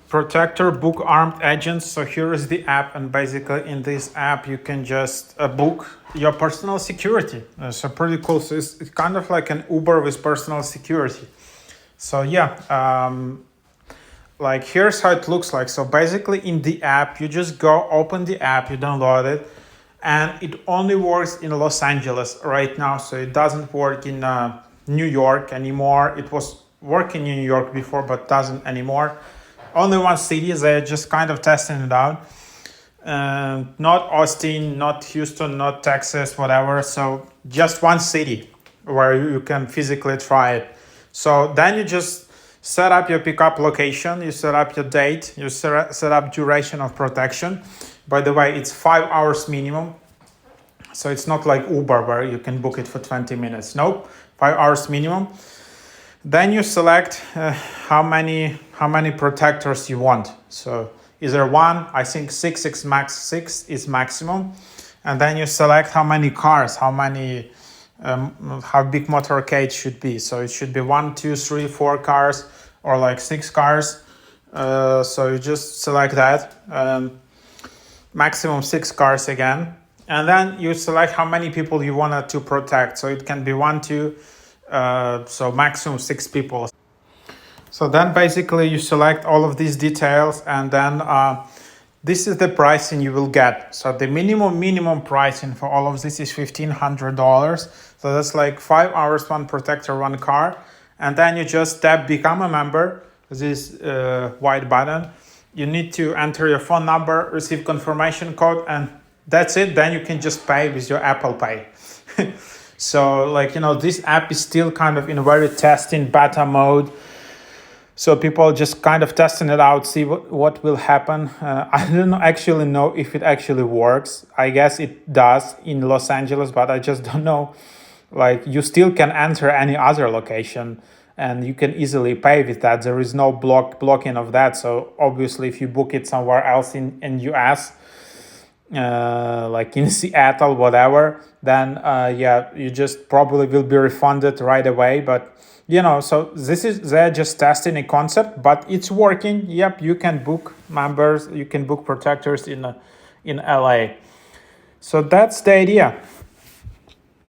Protector book armed agents. So here is the app, and basically in this app you can just book your personal security. So pretty cool. So it's kind of like an Uber with personal security. So yeah, like here's how it looks like. So basically in the app, you just go open the app, you download it, and it only works in Los Angeles right now. So it doesn't work in New York anymore. It was working in New York before, but doesn't anymore. Only one city, they're just kind of testing it out. Not Austin, not Houston, not Texas, whatever. So just one city where you can physically try it. So then you just set up your pickup location, you set up your date, you set up duration of protection. By the way, it's 5 hours minimum. So it's not like Uber where you can book it for 20 minutes. Nope, 5 hours minimum. Then you select how many protectors you want. So either one, I think six is maximum. And then you select how many cars, how big motorcade should be. So it should be 1, 2, 3, 4 cars or like 6 cars. So you just select that. Maximum 6 cars again. And then you select how many people you want to protect. So it can be 1, 2, so maximum 6 people. So then basically you select all of these details, and then this is the pricing you will get. So the minimum pricing for all of this is $1,500. So that's like 5 hours, 1 protector, 1 car. And then you just tap become a member, this white button. You need to enter your phone number, receive confirmation code, and that's it. Then you can just pay with your Apple Pay. So this app is still kind of in a very testing beta mode. So people just kind of testing it out, see what will happen. I don't actually know if it actually works. I guess it does in Los Angeles, but I just don't know. Like you still can enter any other location and you can easily pay with that. There is no blocking of that. So obviously if you book it somewhere else in US, like in Seattle, whatever, then you just probably will be refunded right away. But so they're just testing a concept, but it's working. Yep, you can book members, you can book protectors in LA. So that's the idea.